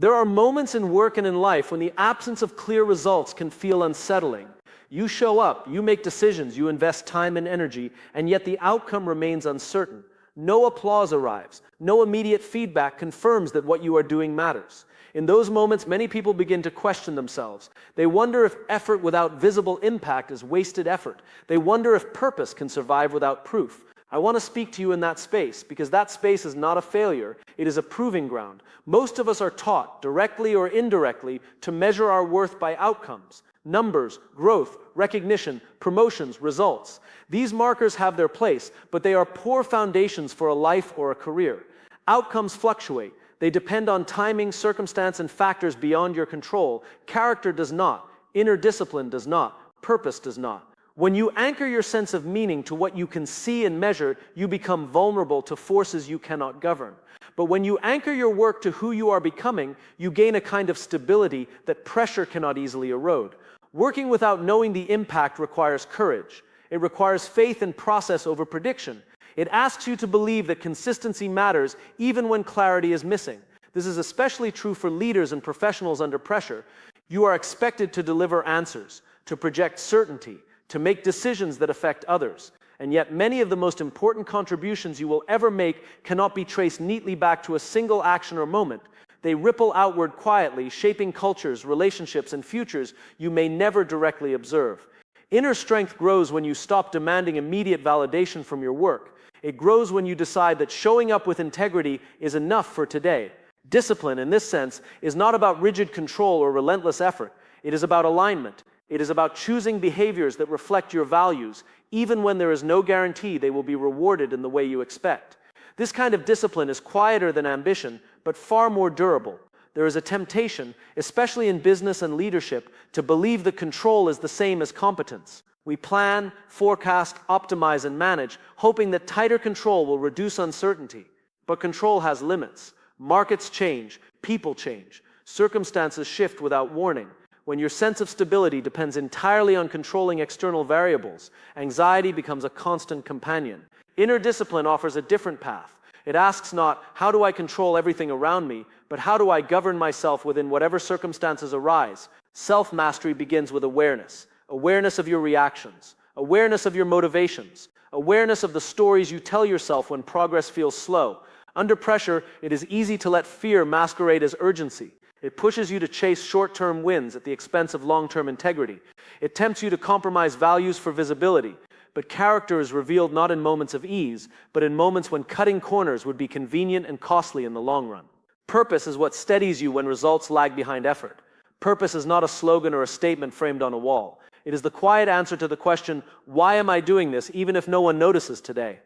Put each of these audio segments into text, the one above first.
There are moments in work and in life when the absence of clear results can feel unsettling. You show up, you make decisions, you invest time and energy, and yet the outcome remains uncertain. No applause arrives. No immediate feedback confirms that what you are doing matters. In those moments, many people begin to question themselves. They wonder if effort without visible impact is wasted effort. They wonder if purpose can survive without proof. I want to speak to you in that space, because that space is not a failure, it is a proving ground. Most of us are taught, directly or indirectly, to measure our worth by outcomes. Numbers, growth, recognition, promotions, results. These markers have their place, but they are poor foundations for a life or a career. Outcomes fluctuate. They depend on timing, circumstance, and factors beyond your control. Character does not. Inner discipline does not. Purpose does not. When you anchor your sense of meaning to what you can see and measure, you become vulnerable to forces you cannot govern. But when you anchor your work to who you are becoming, you gain a kind of stability that pressure cannot easily erode. Working without knowing the impact requires courage. It requires faith in process over prediction. It asks you to believe that consistency matters even when clarity is missing. This is especially true for leaders and professionals under pressure. You are expected to deliver answers, to project certainty, to make decisions that affect others. And yet many of the most important contributions you will ever make cannot be traced neatly back to a single action or moment. They ripple outward quietly, shaping cultures, relationships, and futures you may never directly observe. Inner strength grows when you stop demanding immediate validation from your work. It grows when you decide that showing up with integrity is enough for today. Discipline, in this sense, is not about rigid control or relentless effort. It is about alignment. It is about choosing behaviors that reflect your values, even when there is no guarantee they will be rewarded in the way you expect. This kind of discipline is quieter than ambition, but far more durable. There is a temptation, especially in business and leadership, to believe that control is the same as competence. We plan, forecast, optimize, and manage, hoping that tighter control will reduce uncertainty. But control has limits. Markets change, people change, circumstances shift without warning. When your sense of stability depends entirely on controlling external variables, anxiety becomes a constant companion. Inner discipline offers a different path. It asks not, how do I control everything around me, but how do I govern myself within whatever circumstances arise? Self-mastery begins with awareness. Awareness of your reactions, awareness of your motivations, awareness of the stories you tell yourself when progress feels slow. Under pressure, it is easy to let fear masquerade as urgency. It pushes you to chase short-term wins at the expense of long-term integrity. It tempts you to compromise values for visibility. But character is revealed not in moments of ease, but in moments when cutting corners would be convenient and costly in the long run. Purpose is what steadies you when results lag behind effort. Purpose is not a slogan or a statement framed on a wall. It is the quiet answer to the question, why am I doing this, even if no one notices today?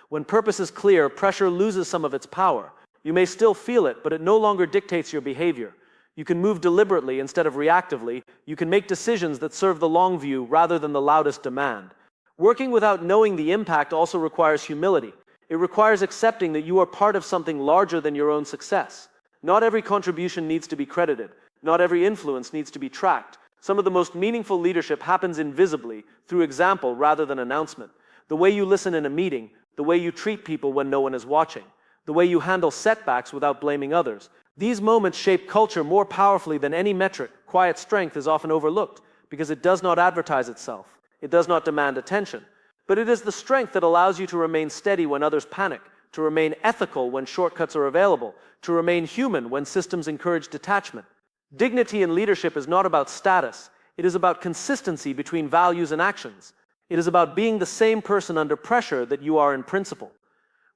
When purpose is clear, pressure loses some of its power. You may still feel it, but it no longer dictates your behavior. You can move deliberately instead of reactively. You can make decisions that serve the long view rather than the loudest demand. Working without knowing the impact also requires humility. It requires accepting that you are part of something larger than your own success. Not every contribution needs to be credited. Not every influence needs to be tracked. Some of the most meaningful leadership happens invisibly, through example rather than announcement. The way you listen in a meeting, the way you treat people when no one is watching, the way you handle setbacks without blaming others. These moments shape culture more powerfully than any metric. Quiet strength is often overlooked because it does not advertise itself. It does not demand attention. But it is the strength that allows you to remain steady when others panic, to remain ethical when shortcuts are available, to remain human when systems encourage detachment. Dignity in leadership is not about status. It is about consistency between values and actions. It is about being the same person under pressure that you are in principle.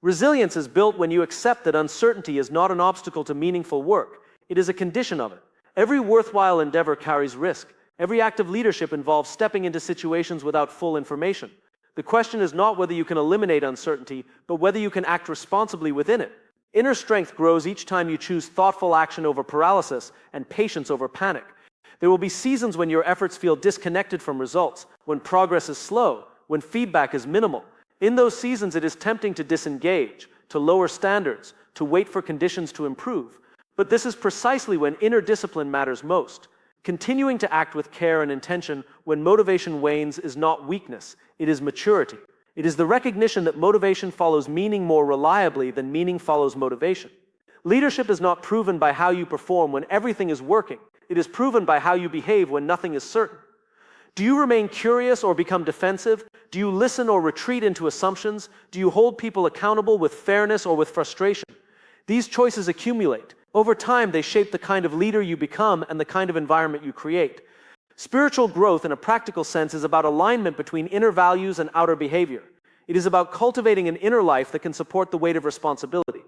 Resilience is built when you accept that uncertainty is not an obstacle to meaningful work. It is a condition of it. Every worthwhile endeavor carries risk. Every act of leadership involves stepping into situations without full information. The question is not whether you can eliminate uncertainty, but whether you can act responsibly within it. Inner strength grows each time you choose thoughtful action over paralysis and patience over panic. There will be seasons when your efforts feel disconnected from results, when progress is slow, when feedback is minimal. In those seasons, it is tempting to disengage, to lower standards, to wait for conditions to improve. But this is precisely when inner discipline matters most. Continuing to act with care and intention when motivation wanes is not weakness, it is maturity. It is the recognition that motivation follows meaning more reliably than meaning follows motivation. Leadership is not proven by how you perform when everything is working. It is proven by how you behave when nothing is certain. Do you remain curious or become defensive? Do you listen or retreat into assumptions? Do you hold people accountable with fairness or with frustration? These choices accumulate. Over time, they shape the kind of leader you become and the kind of environment you create. Spiritual growth, in a practical sense, is about alignment between inner values and outer behavior. It is about cultivating an inner life that can support the weight of responsibility.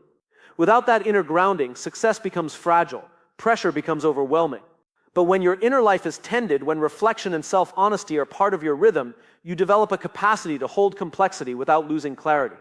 Without that inner grounding, success becomes fragile, pressure becomes overwhelming. But when your inner life is tended, when reflection and self-honesty are part of your rhythm, you develop a capacity to hold complexity without losing clarity.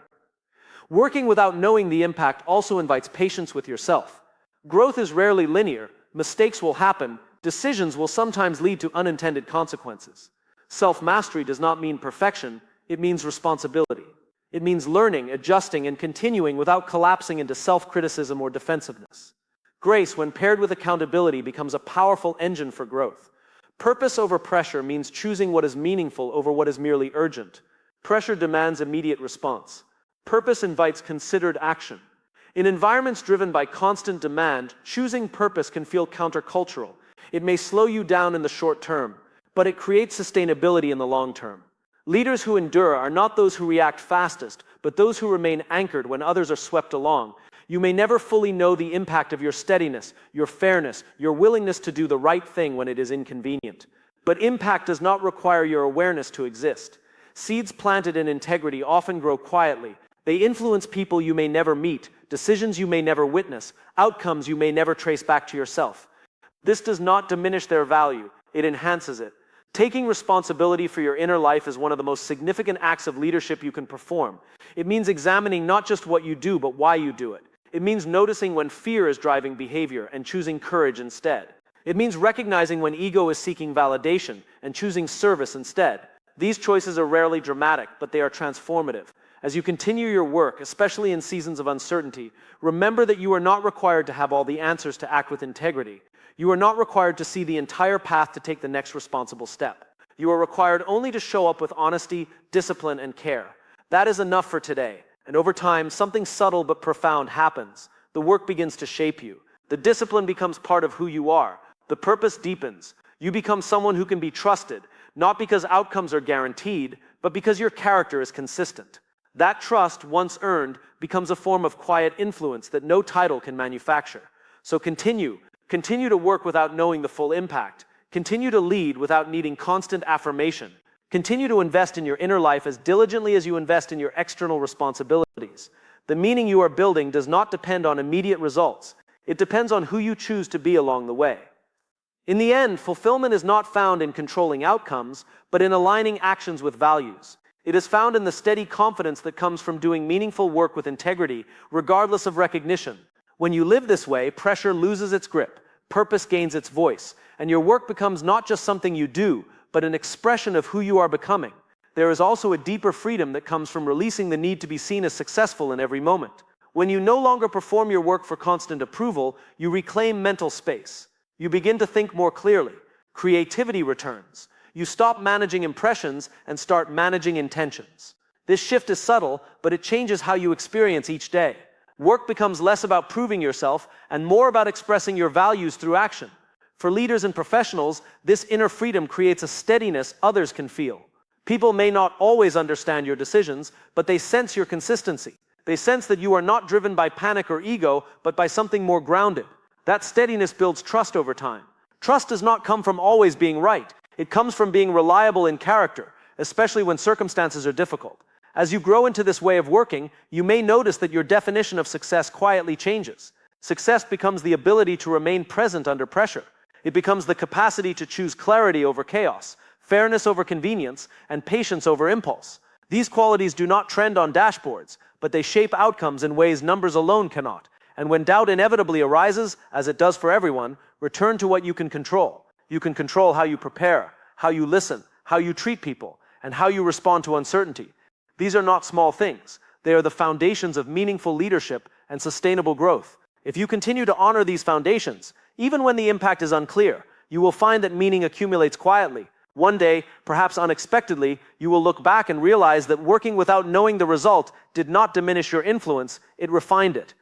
Working without knowing the impact also invites patience with yourself. Growth is rarely linear, mistakes will happen, decisions will sometimes lead to unintended consequences. Self-mastery does not mean perfection, it means responsibility. It means learning, adjusting, and continuing without collapsing into self-criticism or defensiveness. Grace, when paired with accountability, becomes a powerful engine for growth. Purpose over pressure means choosing what is meaningful over what is merely urgent. Pressure demands immediate response. Purpose invites considered action. In environments driven by constant demand, choosing purpose can feel countercultural. It may slow you down in the short term, but it creates sustainability in the long term. Leaders who endure are not those who react fastest, but those who remain anchored when others are swept along. You may never fully know the impact of your steadiness, your fairness, your willingness to do the right thing when it is inconvenient. But impact does not require your awareness to exist. Seeds planted in integrity often grow quietly. They influence people you may never meet, decisions you may never witness, outcomes you may never trace back to yourself. This does not diminish their value, it enhances it. Taking responsibility for your inner life is one of the most significant acts of leadership you can perform. It means examining not just what you do, but why you do it. It means noticing when fear is driving behavior and choosing courage instead. It means recognizing when ego is seeking validation and choosing service instead. These choices are rarely dramatic, but they are transformative. As you continue your work, especially in seasons of uncertainty, remember that you are not required to have all the answers to act with integrity. You are not required to see the entire path to take the next responsible step. You are required only to show up with honesty, discipline, and care. That is enough for today. And over time, something subtle but profound happens. The work begins to shape you. The discipline becomes part of who you are. The purpose deepens. You become someone who can be trusted, not because outcomes are guaranteed, but because your character is consistent. That trust, once earned, becomes a form of quiet influence that no title can manufacture. So continue to work without knowing the full impact. Continue to lead without needing constant affirmation. Continue to invest in your inner life as diligently as you invest in your external responsibilities. The meaning you are building does not depend on immediate results. It depends on who you choose to be along the way. In the end, fulfillment is not found in controlling outcomes, but in aligning actions with values. It is found in the steady confidence that comes from doing meaningful work with integrity, regardless of recognition. When you live this way, pressure loses its grip, purpose gains its voice, and your work becomes not just something you do, but an expression of who you are becoming. There is also a deeper freedom that comes from releasing the need to be seen as successful in every moment. When you no longer perform your work for constant approval, you reclaim mental space. You begin to think more clearly. Creativity returns. You stop managing impressions and start managing intentions. This shift is subtle, but it changes how you experience each day. Work becomes less about proving yourself and more about expressing your values through action. For leaders and professionals, this inner freedom creates a steadiness others can feel. People may not always understand your decisions, but they sense your consistency. They sense that you are not driven by panic or ego, but by something more grounded. That steadiness builds trust over time. Trust does not come from always being right. It comes from being reliable in character, especially when circumstances are difficult. As you grow into this way of working, you may notice that your definition of success quietly changes. Success becomes the ability to remain present under pressure. It becomes the capacity to choose clarity over chaos, fairness over convenience, and patience over impulse. These qualities do not trend on dashboards, but they shape outcomes in ways numbers alone cannot. And when doubt inevitably arises, as it does for everyone, return to what you can control. You can control how you prepare, how you listen, how you treat people, and how you respond to uncertainty. These are not small things. They are the foundations of meaningful leadership and sustainable growth. If you continue to honor these foundations, even when the impact is unclear, you will find that meaning accumulates quietly. One day, perhaps unexpectedly, you will look back and realize that working without knowing the result did not diminish your influence, it refined it.